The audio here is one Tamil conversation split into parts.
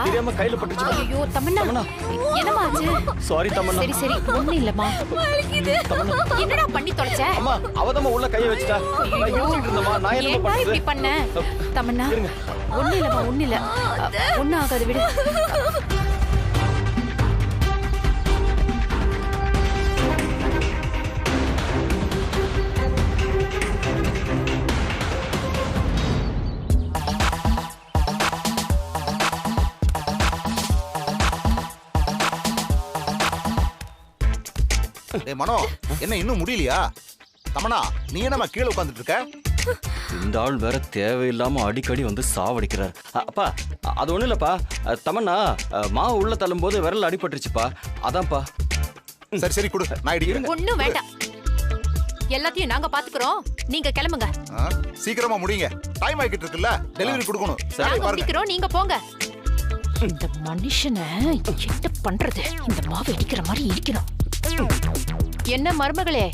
தெரியாம கையில பட்டுச்சு. ஐயோ தமன்னா என்னமா ஆச்சு? சாரி தமன்னா. சரி சரி ஒண்ணும் இல்லம்மா. என்னடா பண்ணி தொலைச்ச? அம்மா அவதமா உள்ள கைய வச்சிட்டா. நான் யோசிச்சிட்டு இருந்தேம்மா. நான் என்ன ஏன்டா இப்படி பண்றது? பண்ண? தமன்னா ஒண்ணும் இல்லம்மா ஒண்ணும் இல்ல. ஒண்ணும் ஆகாது விடு. டேய் மனோ, என்ன இன்னும் முடியலையா? தமனா, நீ என்னமா கீழே உட்கார்ந்துட்டு இருக்க? இந்த ஆள் வேற தேவையில்லாம அடிக்கடி வந்து சாவடிக்கிறார். அப்பா அது ஒண்ணும் இல்லப்பா. தமன்னா மாவு உள்ள தள்ளும் போது விரல் அடிபட்டுருச்சுப்பா. அதான்ப்பா. சரி சரி கொடு, நான் இடிக்கிறேன். ஒண்ணும் வேண்டாம், எல்லாத்தையும் நாங்க பாத்துக்கிறோம். நீங்க கிளம்புங்க. சீக்கிரமா முடிங்க, டைம் ஆகிட்டு இருக்குல்ல, டெலிவரி கொடுக்கணும். நாங்க முடிக்கிறோம், நீங்க போங்க. இந்த மனுஷனை என்ன பண்றது? இந்த மாவு இடிக்கிற மாதிரி இடிக்கணும். என்ன மருமகளே,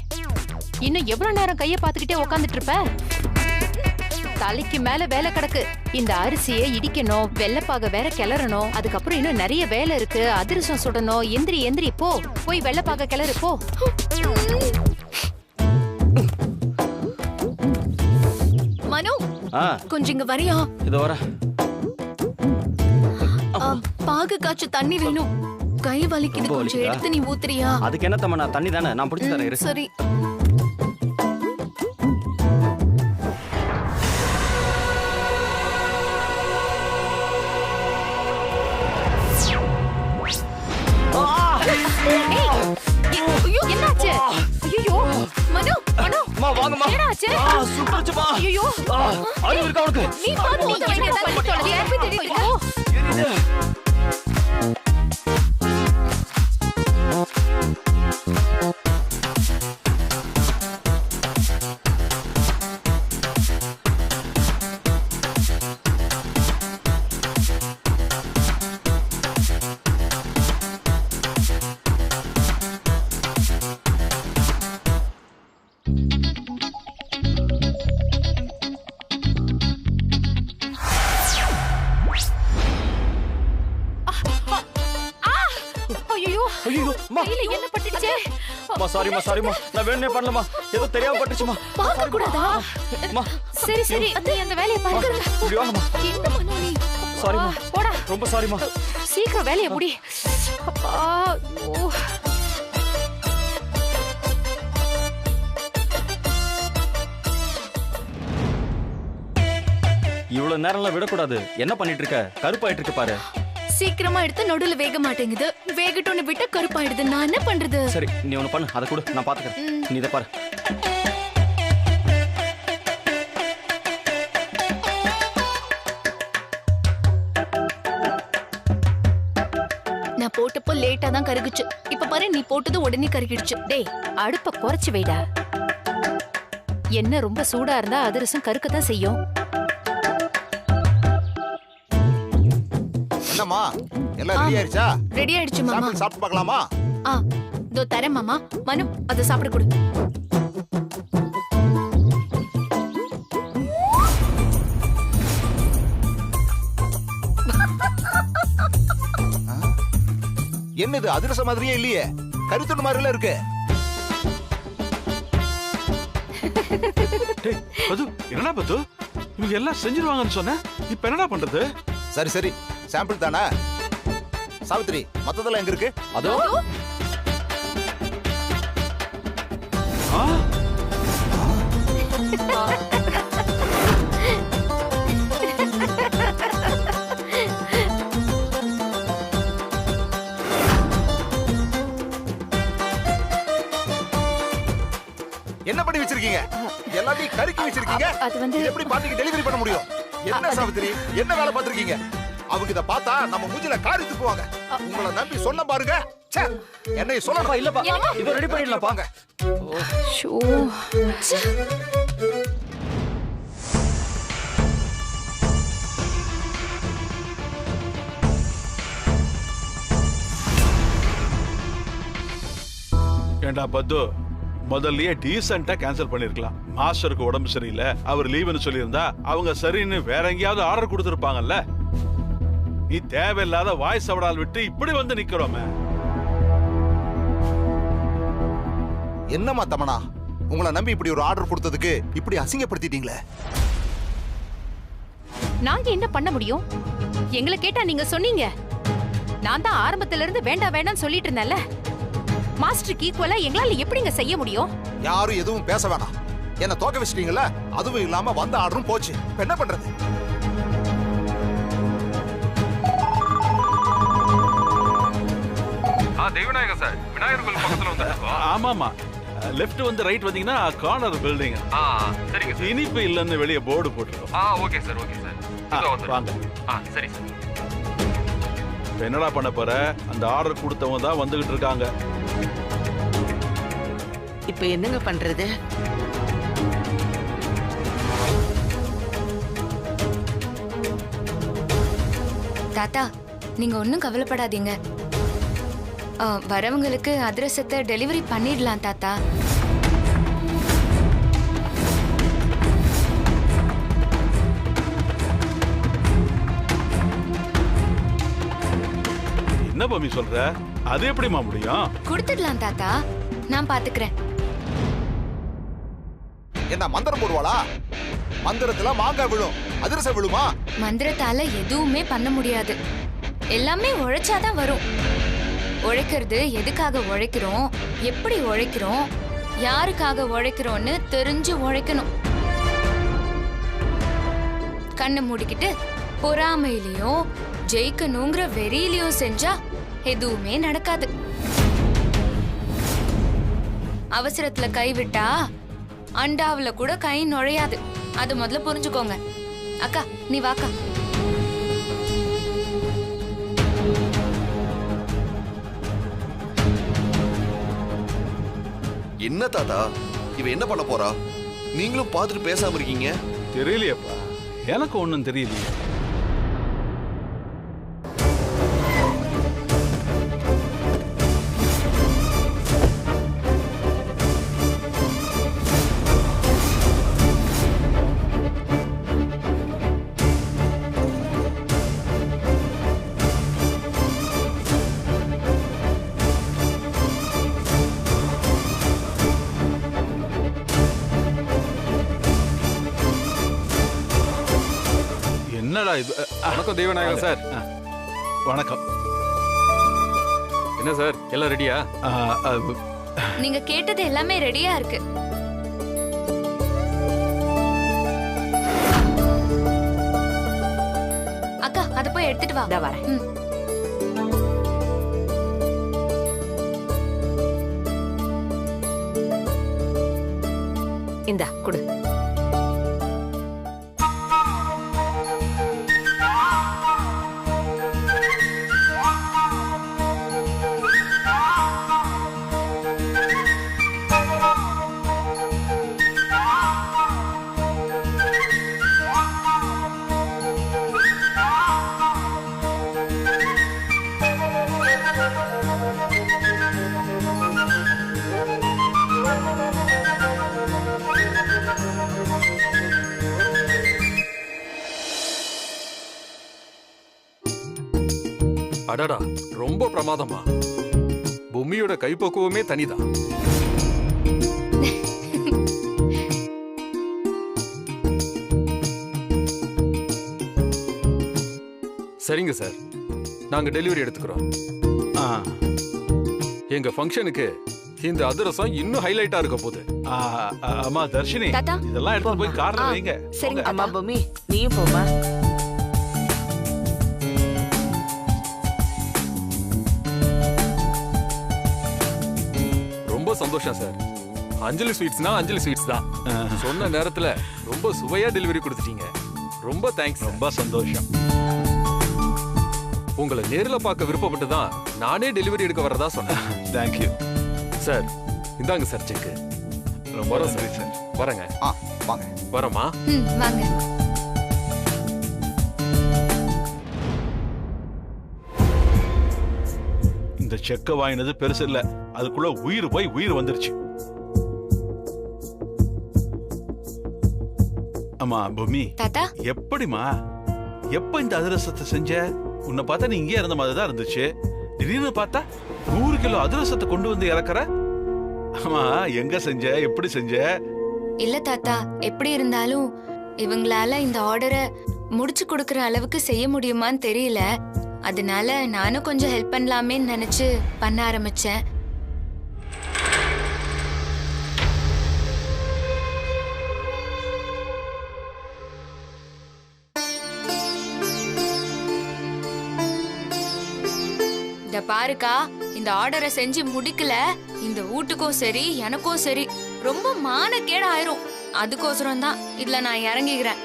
இன்னும் எவ்வளவு நேரம் கைய பாத்துக்கிட்டே உக்காந்துட்டு இருப்ப? தலைக்கு மேல வேலை கிடக்கு. இந்த அரிசியை இடிக்கணும், வெள்ளப்பாக வேற கிளறணும். அதுக்கப்புறம் இன்னும் நிறைய வேலை இருக்கு. அதிரசம் சுடணும். எந்திரி எந்திரி போ, போய் வெள்ளப்பாக கிளறு போ. மனு கொஞ்சம் இங்க வரியா? இதோ வர. பாகு காய்ச்ச தண்ணி வேணும். கை வலிக்குது, கொஞ்சம் எடுத்து நீ ஊத்துறியா? அதுக்கு என்ன தமன்னா, தண்ணி தானே, நான் பிடிச்சு தரேன். சரி. என்னாச்சு? ஐயோ மனு, மனு அம்மா வாங்கம்மா. என்னாச்சு? சுட்டுச்சுமா. ஐயோ அறிவு இருக்கா உனக்கு? நீ பாத்து நீ என்ன பண்ணி தொலைச்ச? ஐயோ என்ன பட்டுடுச்சே? சாரிமா சாரிமா, நான் வேணுமே பண்ணலமா, ஏதோ தெரியாம பட்டுச்சுமா. பார்க்க கூடாதா? சரி சரி, நீ அந்த வேலையை பாருங்க. என்ன மனு நீ? சாரிமா, போடா. ரொம்ப சாரிமா. சீக்கிரம் வேலையை முடி. அப்பா ஓ. இவ்வளவு நேரம்லாம் விடக்கூடாது. என்ன பண்ணிட்டு இருக்க? கருப்பாயிட்டு இருக்கு பாரு. சீக்கிரமா எடுத்து நடுவுல வேக மாட்டேங்குது. வேகட்டோன்னு விட்டு கருப்பாயிடுது. நான் என்ன பண்றது? சரி நீ ஒண்ணு பண்ணு, அதை கொடு, நான் பாத்துக்கிறேன். நீ இதை பாரு. நான் போட்டப்போ லேட்டா தான் கருகுச்சு. இப்ப பாரு, நீ போட்டது உடனே கருகிடுச்சு. டேய் அடுப்ப குறைச்சு வைடா. என்ன ரொம்ப சூடா இருந்தா அதிரசம் கருக்கத்தான் செய்யும். என்னம்மா, எல்லாம் ரெடி ஆயிருச்சா? ரெடி ஆயிடுச்சு மாமா. சாப்பிட்டு பார்க்கலாமா? இதோ தரேன் மாமா. மனு, அதை சாப்பிட கொடு. என்னது அதிரசம் மாதிரியே இல்லையே, கருத்துண்டு மாதிரில இருக்கு. பது, என்னடா பது, இவங்க எல்லாம் செஞ்சிருவாங்கன்னு சொன்ன, இப்ப என்னடா பண்றது? சரி சரி, சாம்பிள் தானே. சாவித்ரி, மத்ததெல்லாம் எங்க இருக்கு? அதோ என்ன பண்ணி வச்சிருக்கீங்க? எல்லாத்தையும் கருக்கி வச்சிருக்கீங்க. அது வந்து எப்படி பாட்டிக்கு டெலிவரி பண்ண முடியும்? என்ன சாவித்ரி, என்ன வேலை பார்த்திருக்கீங்க? அவங்க இத பார்த்தா நம்ம மூஞ்சில காரி துப்புவாங்க. உங்களை நம்பி சொன்ன பாருங்க. ச்சே, என்னை சொல்லப்பா. இல்லப்பா, இத ரெடி பண்ணிடலாம் பாங்க. ஷோ ஏண்டா பத்து, முதல்லயே டீசென்ட்டா கேன்சல் பண்ணிருக்கலாம். மாஸ்டருக்கு உடம்பு சரியில்லை, அவர் லீவுன்னு சொல்லியிருந்தா அவங்க சரின்னு வேற எங்கேயாவது ஆர்டர் கொடுத்துருப்பாங்கல்ல. நீ தேவையில்லாத வாய் சவடால் விட்டு இப்படி வந்து நிக்கிறோமே. என்னம்மா தமனா, உங்களை நம்பி இப்படி ஒரு ஆர்டர் கொடுத்ததுக்கு இப்படி அசிங்கப்படுத்திட்டீங்களே. நாங்க என்ன பண்ண முடியும்? எங்களை கேட்டா நீங்க சொன்னீங்க. நான் தான் ஆரம்பத்துல இருந்து வேண்டாம் வேண்டாம் சொல்லிட்டு இருந்தேன்ல. மாஸ்டருக்கு ஈக்குவலா எங்களால எப்படிங்க செய்ய முடியும்? யாரும் எதுவும் பேச வேணாம். என்ன தோக்க வச்சிட்டீங்கல்ல, அதுவும் இல்லாம வந்த ஆர்டரும் போச்சு. இப்ப என்ன பண்றது? தெய்வநாயகம் சார், விநாயகர் கோயில் பக்கத்துல வந்து. ஆமாமா, லெஃப்ட் வந்து ரைட் வந்தீங்கன்னா கார்னர் பில்டிங். சரிங்க சார். இனிப்பு இல்லன்னு வெளியே போர்டு போட்டுருக்கோம். Okay sir, okay sir. வாங்க. சரி சார். இப்ப என்னடா பண்ண போற? அந்த ஆர்டர் கொடுத்தவங்க தான் வந்துகிட்டு இருக்காங்க. இப்ப என்னங்க பண்றது? தாத்தா, நீங்க ஒன்னும் கவலைப்படாதீங்க. வரவங்களுக்கு அதிரசத்தை டெலிவரி பண்ணிடலாம் தாத்தா. என்ன பம்மி சொல்ற? அது எப்படிமா முடியும்? கொடுத்துடலாம் தாத்தா, நான் பாத்துக்கிறேன். என்ன மந்திரம் போடுவாளா? மந்திரத்துல மாங்காய் விழும், அதிரசம் விழுமா? மந்திரத்தால எதுவுமே பண்ண முடியாது. எல்லாமே உழைச்சாதான் வரும். உழைக்கிறது எதுக்காக உழைக்கிறோம், எப்படி உழைக்கிறோம், யாருக்காக உழைக்கிறோம்னு தெரிஞ்சு உழைக்கணும். கண்ணை மூடிக்கிட்டு பொறாமையிலையும் ஜெயிக்கணுங்கிற வெறியிலையும் செஞ்சா எதுவுமே நடக்காது. அவசரத்துல கைவிட்டா அண்டாவுல கூட கை நுழையாது. அது முதல்ல புரிஞ்சுக்கோங்க. அக்கா, நீ வாக்கா. என்ன தாத்தா, இவ என்ன பண்ண போறா? நீங்களும் பார்த்துட்டு பேசாம இருக்கீங்க. தெரியலையப்பா, எனக்கு ஒண்ணும் தெரியலையே. என்னடா இது? வணக்கம் தெய்வநாயகம் சார். வணக்கம். என்ன சார், எல்லாம் ரெடியா? நீங்க கேட்டது எல்லாமே ரெடியா இருக்கு. அக்கா, அத போய் எடுத்துட்டு வா. வரேன். இந்தா குடு. அடடா, ரொம்ப பிரமாதமா. பொம்மியோட கைப்பக்குவமே தனிதான். சரிங்க சார், நாங்க டெலிவரி எடுத்துக்கிறோம். எங்க ஃபங்க்ஷனுக்கு இந்த அதிரசம் இன்னும் ஹைலைட்டா இருக்க போகுது. அம்மா தர்ஷினி, தாத்தா. இதெல்லாம் எடுத்து போய் கார்ல வைங்க. சரிங்க அம்மா பொம்மி, நீயும் போமா. ரொம்ப சந்தோஷம் சார். அஞ்சலி ஸ்வீட்ஸ்னா அஞ்சலி ஸ்வீட்ஸ் தான். சொன்ன நேரத்துல ரொம்ப சுவையா டெலிவரி கொடுத்துட்டீங்க. ரொம்ப தேங்க்ஸ். ரொம்ப சந்தோஷம். உங்களை நேர்ல பார்க்க விருப்பப்பட்டு தான் நானே டெலிவரி எடுக்க வரதா சொன்னேன். Thank you sir. இந்தாங்க சார் செக். ரொம்ப நன்றி சார். வரேங்க. வாங்க. வரமா? வாங்க. இந்த செக்க வாங்கினது பெருசு இல்ல, அதுக்குள்ள உயிர் போய் உயிர் வந்துருச்சு. அம்மா பொம்மி, தாத்தா, எப்படிமா எப்ப இந்த அதிரசத்தை செஞ்ச? உன்னை பார்த்தா நீ இங்கே இருந்த மாதிரி தான் இருந்துச்சு. திடீர்னு பார்த்தா 100 கிலோ அதிரசத்தை கொண்டு வந்து இறக்குற. ஆமா, எங்க செஞ்ச, எப்படி செஞ்ச? இல்ல தாத்தா, எப்படி இருந்தாலும் இவங்களால இந்த ஆர்டரை முடிச்சு கொடுக்கற அளவுக்கு செய்ய முடியுமான்னு தெரியல. அதனால நானும் கொஞ்சம் ஹெல்ப் பண்ணலாமேன்னு நினைச்சு பண்ண ஆரம்பிச்சேன். இத பாருக்கா, இந்த ஆர்டரை செஞ்சு முடிக்கல இந்த வீட்டுக்கும் சரி எனக்கும் சரி ரொம்ப மானக்கேடு ஆயிரும். அதுக்கோசரம் தான் இதுல நான் இறங்கிக்கிறேன்.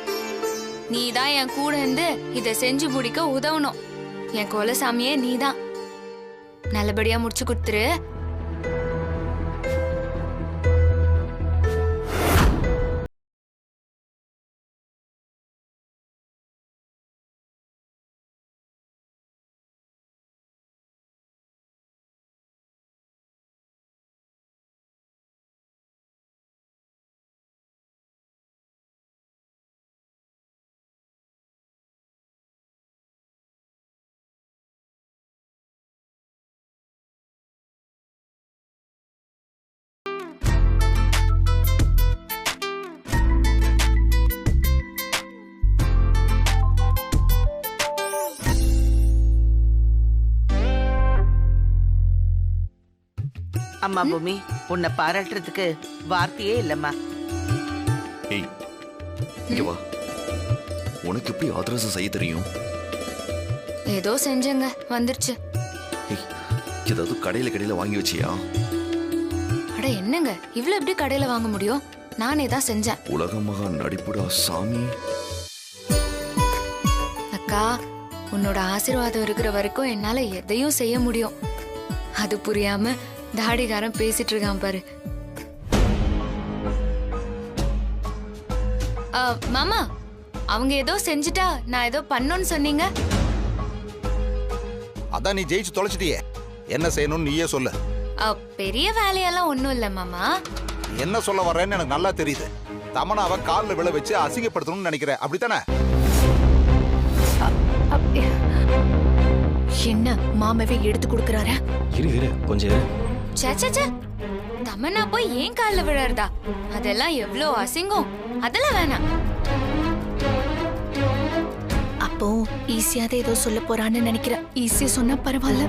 நீ தான் என் கூட இருந்து இத செஞ்சு முடிக்க உதவணும். என் கோலசாமியே நீதான். நல்லபடியா முடிச்சு கொடுத்துரு. அம்மா பூமி, உன்னை பாராட்டுறதுக்கு வார்த்தையே இல்லம்மா. ஏய், இங்க வா. உனக்கு எப்படி அதிரசம் செய்ய தெரியும்? ஏதோ செஞ்சங்க, வந்துருச்சு. ஏய், ஏதாவது கடையில வாங்கி வச்சியா? அட என்னங்க, இவ்வளவு எப்படி கடையில வாங்க முடியும்? நானே தான் செஞ்சேன். உலக மகா நடிப்புடா சாமி. அக்கா, உன்னோட ஆசீர்வாதம் இருக்கிற வரைக்கும் என்னால எதையும் செய்ய முடியும். அது புரியாம தாடிகாரன் பேசிட்டு இருக்கான் பாரு. மாமா, அவங்க ஏதோ செஞ்சுட்டா நான் ஏதோ பண்ணணும்னு சொன்னீங்க. அதான் நீ ஜெயிச்சு தொலைச்சிட்டியே, என்ன செய்யணும்னு நீயே சொல்லு. பெரிய வேலையெல்லாம் ஒண்ணும் இல்ல மாமா. என்ன சொல்ல வர்றேன்னு எனக்கு நல்லா தெரியுது. தமனாவை காலில் விழ வச்சு அசிங்கப்படுத்தணும்னு நினைக்கிறேன், அப்படித்தானே? என்ன மாமாவே எடுத்து கொடுக்கறாரு? இரு கொஞ்சம் இரு. சே, தமன்னா போய் ஏன் கால்ல விழறதா? அதெல்லாம் எவ்வளோ அசிங்கம். அதெல்லாம் வேணாம். அப்போ ஈஸியாத ஏதோ சொல்ல போறான்னு நினைக்கிறேன். ஈஸியா சொன்னா பரவாயில்ல.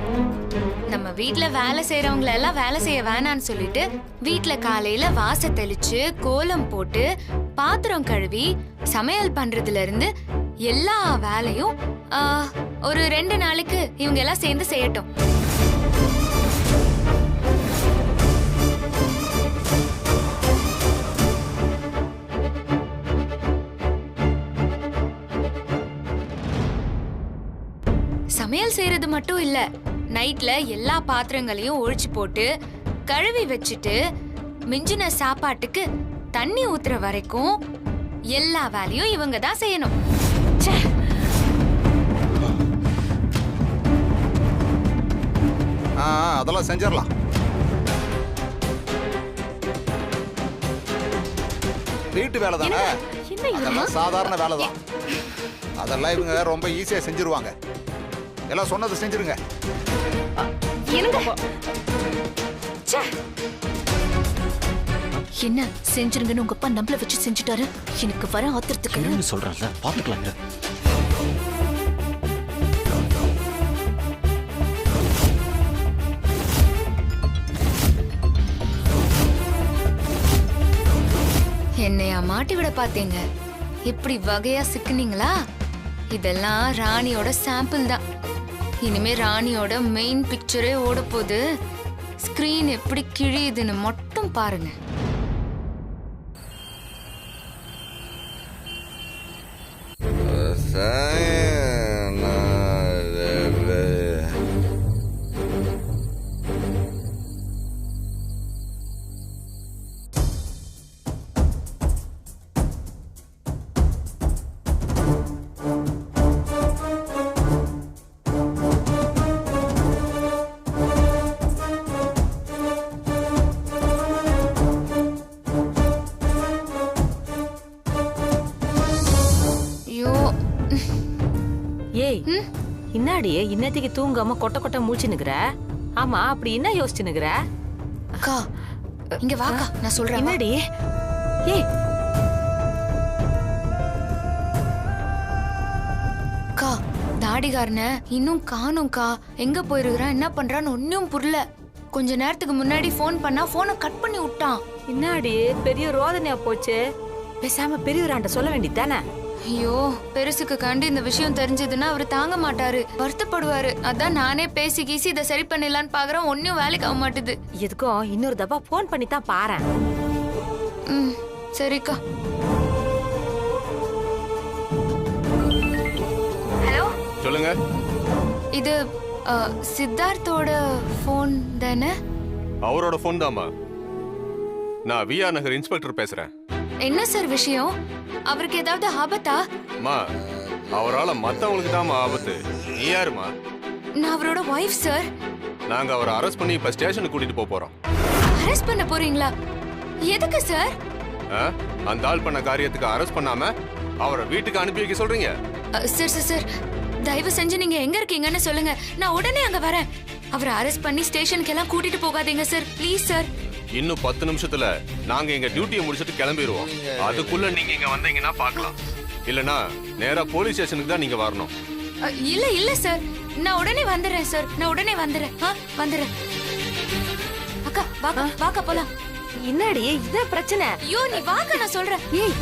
நம்ம வீட்ல வேலை செய்யறவங்கள எல்லாம் வேலை செய்ய வேணான்னு சொல்லிட்டு வீட்ல காலையில வாச தெளிச்சு கோலம் போட்டு பாத்திரம் கழுவி சமையல் பண்றதுல இருந்து எல்லா வேலையும் ஒரு 2 நாளைக்கு இவங்க எல்லாம் சேர்ந்து செய்யட்டும். சமையல் செய்யறது மட்டும் இல்ல, நைட்ல எல்லா பாத்திரங்களையும் ஒழிச்சு போட்டு கழுவி வச்சுட்டு மிஞ்சின சாப்பாட்டுக்கு தண்ணி ஊத்துற வரைக்கும் எல்லா வேலையும் இவங்க தான் செய்யணும். அதெல்லாம் செஞ்சிடலாம். வீட்டு வேலை தானே, அதெல்லாம் சாதாரண வேலை தான். அதெல்லாம் இவங்க ரொம்ப ஈஸியா செஞ்சிருவாங்க. எல்லாம் சொன்னதை செஞ்சிருங்க. என்ன செஞ்சிருங்கன்னு உங்க அப்பா நம்மள வச்சு செஞ்சுட்டாரு. எனக்கு வர ஆத்திரத்துக்கு சொல்றேன்ல, பாத்துக்கலாம். என்னையா மாட்டி விட பாத்தீங்க? இப்படி வகையா சிக்கினீங்களா? இதெல்லாம் ராணியோட சாம்பிள் தான். இனிமே ராணியோட மெயின் பிக்சரே ஓட போகுது. ஸ்கிரீன் எப்படி கிழியுதுன்னு மட்டும் பாருங்க. இன்னாடி இன்னத்துக்கு தூங்காம கொட்ட கொட்ட முழிச்சுனுக்குற? ஆமா, அப்படி என்ன யோசிச்சுனுக்குற? அக்கா இங்க வாக்கா, நான் சொல்றேன். என்னடி? ஏய் அக்கா, தாடிகாரன இன்னும் காணோம்க்கா. எங்க போயிருக்கிறான், என்ன பண்றான்னு ஒன்னும் புரியல. கொஞ்ச நேரத்துக்கு முன்னாடி போன் பண்ணா போனை கட் பண்ணி விட்டான். இன்னாடி பெரிய ரோதனையா போச்சு. பேசாம பெரியவராண்ட சொல்ல வேண்டியதானே? ஐயோ, பெருசுக்கு கண்டு இந்த விஷயம் தெரிஞ்சதுன்னா அவரு தாங்க மாட்டாரு, வருத்தப்படுவாரு. அதான் நானே பேசி கீசி இதை சரி பண்ணிடலான்னு பாக்குறேன். ஒன்னும் வேலைக்கு ஆக மாட்டுது. எதுக்கும் இன்னொரு தப்பா போன் பண்ணி தான் பாறேன். ம், சரிக்கா. ஹலோ, சொல்லுங்க. இது சித்தார்த்தோட போன் தானே? அவரோட போன் தாமா. நான் விஆர் நகர் இன்ஸ்பெக்டர் பேசுறேன். என்ன சார் விஷயம்? அவருக்கு ஏதாவது ஆபத்தா? மா, அவரால மத்தவங்களுக்கு தான் ஆபத்து. நீ யாருமா? நான் அவரோட வைஃப் சார். நாங்க அவரை அரெஸ்ட் பண்ணி இப்ப ஸ்டேஷனுக்கு கூட்டிட்டு போறோம். அரெஸ்ட் பண்ண போறீங்களா? எதுக்கு சார்? அந்த ஆள் பண்ண காரியத்துக்கு அரெஸ்ட் பண்ணாம அவரை வீட்டுக்கு அனுப்பி வைக்க சொல்றீங்க? சார் சார் சார், தயவு செஞ்சு நீங்க எங்க இருக்கீங்கன்னு சொல்லுங்க, நான் உடனே அங்க வரேன். அவரை அரெஸ்ட் பண்ணி ஸ்டேஷனுக்கு எல்லாம் கூட்டிட்டு போகாதீங்க சார், ப்ளீஸ் சார். இன்னும் 10 நிமிஷத்துல நாங்க எங்க டியூட்டியை முடிச்சிட்டு கிளம்பிடுவோம். அதுக்குள்ள நீங்க இங்க வந்தீங்கன்னா பார்க்கலாம். இல்லனா நேரா போலீஸ் ஸ்டேஷனுக்கு தான் நீங்க வரணும். இல்ல இல்ல சார், நான் உடனே வந்துடுறேன் சார், நான் உடனே வந்துடுறேன். வந்துடுறேன். அக்கா வாக்கா, வாக்கா போலாம். என்னடி இதான் பிரச்சனை? ஐயோ நீ வாக்கா, நான் சொல்றேன். ஏய்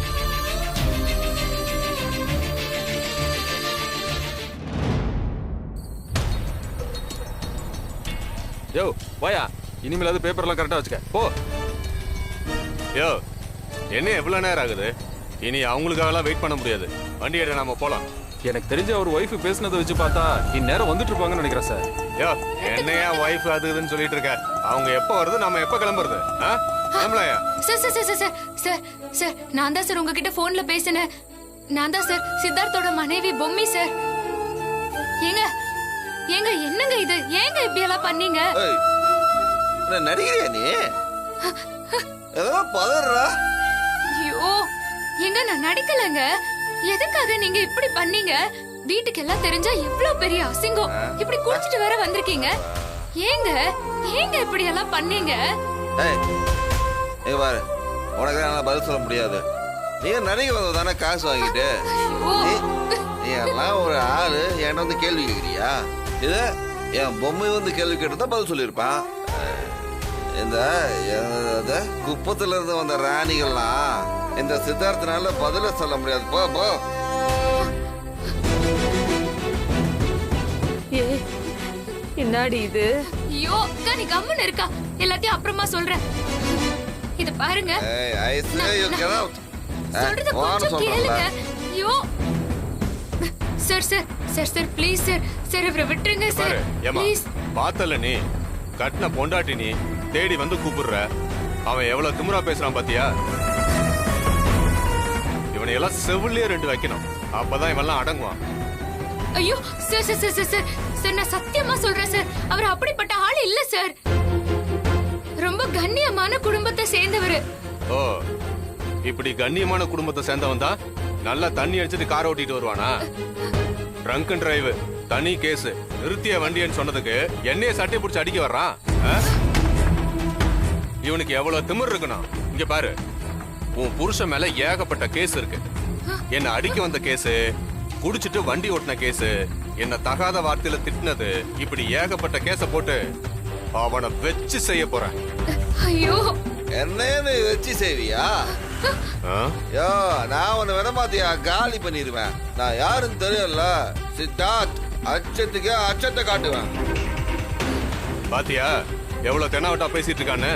யோ வாயா, இனிமேலாவது பேப்பர்லாம் கரெக்டா வச்சுக்க போ. யோ, என்ன எவ்வளவு நேரம் ஆகுது? இனி அவங்களுக்காகலாம் வெயிட் பண்ண முடியாது. வண்டி எடு, நாம போலாம். எனக்கு தெரிஞ்ச அவர் ஒய்ஃப் பேசுனதை வச்சு பார்த்தா இந்நேரம் வந்துட்டு இருப்பாங்கன்னு நினைக்கிறேன் சார். யோ, என்னையா ஒய்ஃப் அது இதுன்னு சொல்லிட்டு இருக்க? அவங்க எப்ப வருது, நம்ம எப்ப கிளம்புறது? Sir sir sir sir sir sir, நான் தான் சார் உங்ககிட்ட போன்ல பேசினேன். நான் தான் சார் சித்தார்த்தோட மனைவி பொம்மி சார். ஏங்க ஏங்க, என்னங்க இது? ஏங்க இப்படி எல்லாம் பண்ணீங்க? நடிகிறியா நீ? ஏதோ பதறா. ஐயோ ஏங்க, நான் நடிக்கலங்க. எதுக்காக நீங்க இப்படி பண்ணீங்க? வீட்டுக்கு எல்லாம் தெரிஞ்சா இவ்வளவு பெரிய அசிங்கம். இப்படி குடிச்சிட்டு வேற வந்திருக்கீங்க. ஏங்க ஏங்க இப்படி எல்லாம் பண்ணீங்க? பாரு, உனக்கு தான் பதில் சொல்ல முடியாது. நீங்க நடிகை வந்தது தானே காசு வாங்கிட்டு. நீ எல்லாம் ஒரு ஆளு என்கிட்ட வந்து கேள்வி கேட்கிறியா? இது என் பொம்மை வந்து கேள்வி கேட்டுதான் பதில் சொல்லியிருப்பான். இந்த குப்பத்துல இருந்து வந்த ராணிகள்லாம் இந்த சித்தார்த்தனால பதில சொல்ல முடியாது. போ போ. என்னடி இது? ஐயோ அக்கா, நீ கம்முன்னு இருக்கா, எல்லாத்தையும் அப்புறமா சொல்றேன். இது பாருங்க, சொல்றத கொஞ்சம் கேளுங்க. ஐயோ sir sir sir sir, please sir sir, இவரை விட்டுருங்க சார் ப்ளீஸ். பார்த்தல நீ கட்டின பொண்டாட்டி நீ தேடி வந்து கூப்பிடுற. அவன் எவ்வளவு திமிரா பேசுறான் பாத்தியா? இவனை எல்லாம் செவிலியே 2 வைக்கணும், அப்பதான் இவெல்லாம் அடங்குவான். ஐயோ sir sir sir sir sir, நான் சத்தியமா சொல்றேன் சார், அவர் அப்படிப்பட்ட ஆள் இல்ல சார். ரொம்ப கண்ணியமான குடும்பத்தை சேர்ந்தவர். ஓ, இப்படி கண்ணியமான குடும்பத்தை சேர்ந்தவன் தான் நல்லா தண்ணி அடிச்சுட்டு கார் ஓட்டிட்டு வருவானா? ட்ரங்க் அண்ட் டிரைவ் தனி கேஸ். நிறுத்திய வண்டின்னு சொன்னதுக்கு என்னைய சட்டை பிடிச்சி அடிக்க வர்றான். இவனுக்கு எவ்வளவு திமிர் இருக்கணும். இங்க பாரு, உன் புருஷன் மேல ஏகப்பட்ட கேஸ் இருக்கு. என்ன அடிக்க வந்த கேஸ், குடிச்சிட்டு வண்டி ஓட்டின கேஸ், என்ன தகாத வார்த்தையில திட்டினது, இப்படி ஏகப்பட்ட கேஸ போட்டு அவனை வச்சு செய்ய போறேன். ஐயோ, என்ன வச்சு செய்வியா? யோ, நான் உன்னை விடமாத்தியா காலி பண்ணிடுவேன். நான் யாருன்னு தெரியல. சித்தார்த் அச்சத்துக்கு அச்சத்தை காட்டுவேன். பாத்தியா எவ்வளவு தெனாவட்டா பேசிட்டு இருக்கான்னு?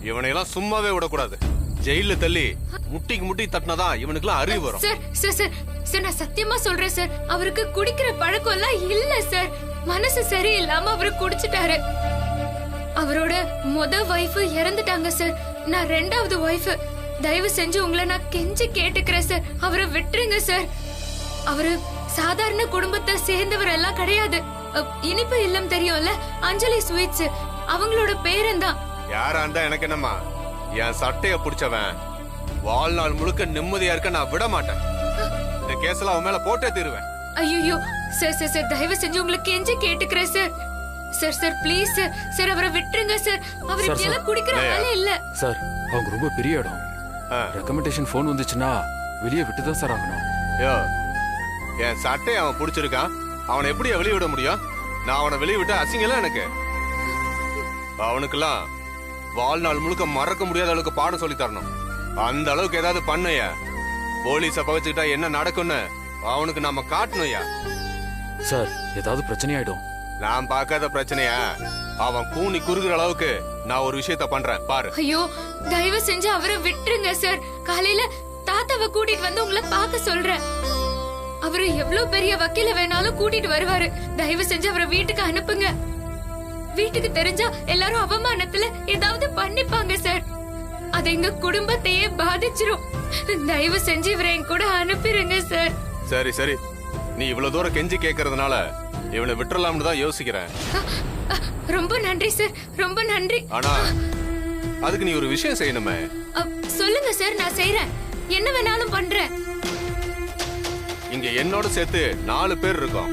இவனையெல்லாம் சும்மாவே விடக்கூடாது. ஜெயில தள்ளி முட்டிக்கு முட்டி தட்டினதான் இவனுக்குலாம் அறிவு வரும். சார் சார் சார் சார், நான் சத்தியமா சொல்றேன் சார், அவருக்கு குடிக்கிற பழக்கம் எல்லாம் இல்ல சார். மனசு சரியில்லாம அவரு குடிச்சிட்டாரு. அவரோட முத வைஃப் இறந்துட்டாங்க சார். நான் 2வது வைஃப். தயவு செஞ்சு உங்களை நான் கெஞ்சி கேட்டுக்கிறேன் சார், அவரை விட்டுருங்க சார். அவரு சாதாரண குடும்பத்தை சேர்ந்தவர் எல்லாம் கிடையாது. இனிப்பு இல்லம் தெரியும்ல, அஞ்சலி ஸ்வீட்ஸ், அவங்களோட பேரன்தான். யாரா இருந்தா எனக்கு என்னம்மா? என் சட்டைய பிடிச்சவன் வாழ்நாள் முழுக்க நிம்மதியா இருக்க நான் விட மாட்டேன். இந்த கேஸ்ல அவன் மேல போட்டே தீருவேன். ஐயோ சார் சார் சார் தயவு செஞ்சு உங்களுக்கு கெஞ்சி கேட்டுக்கிறேன் sir. Sir sir please sir. Sir அவரை விட்டுருங்க சார். அவருக்கு எல்லாம் குடிக்கிற வேலை இல்ல சார். அவங்க ரொம்ப பெரிய இடம். ரெக்கமெண்டேஷன் ஃபோன் வந்துச்சுன்னா வெளியே விட்டு தான் சார் ஆகணும். யோ, என் சட்டை அவன் பிடிச்சிருக்கான், அவனை எப்படி வெளியே விட முடியும்? நான் அவனை வெளியே விட்ட அசிங்கல எனக்கு. அவனுக்கெல்லாம் வாழ்நாள் முழுக்க மறக்க முடியாத அளவுக்கு பாடம் சொல்லி தரணும். அந்த அளவுக்கு ஏதாவது பண்ணுயா. போலீஸ பகச்சுக்கிட்டா என்ன நடக்கும்னு அவனுக்கு நாம காட்டணும்யா. சார் ஏதாவது பிரச்சனையாயிடும். நான் பார்க்காத பிரச்சனையா? அவன் கூனி குறுகுற அளவுக்கு நான் ஒரு விஷயத்த பண்றேன் பாரு. ஐயோ தயவு செஞ்சு அவரை விட்டுருங்க சார். காலையில தாத்தாவை கூட்டிட்டு வந்து உங்களை பார்க்க சொல்றேன். அவரு எவ்வளவு பெரிய வக்கீல வேணாலும் கூட்டிட்டு வருவாரு. தயவு செஞ்சு அவரை வீட்டுக்கு அனுப்புங்க. வீட்டுக்கு தெரிஞ்சா எல்லாரும் அவமானத்துல ஏதாவது பண்ணிப்பாங்க சார். அது எங்க குடும்பத்தையே பாதிச்சிரும். தயவு செஞ்சு இவரை என் கூட அனுப்பிடுங்க சார். சரி சரி, நீ இவ்வளவு தூரம் கெஞ்சி கேக்குறதுனால இவனை விட்டுறலாம்னு தான் யோசிக்கிறேன். ரொம்ப நன்றி சார், ரொம்ப நன்றி. ஆனா அதுக்கு நீ ஒரு விஷயம் செய்யணுமே. சொல்லுங்க சார், நான் செய்யறேன். என்ன வேணாலும் பண்றேன். இங்க என்னோட சேர்த்து 4 பேர் இருக்கோம்.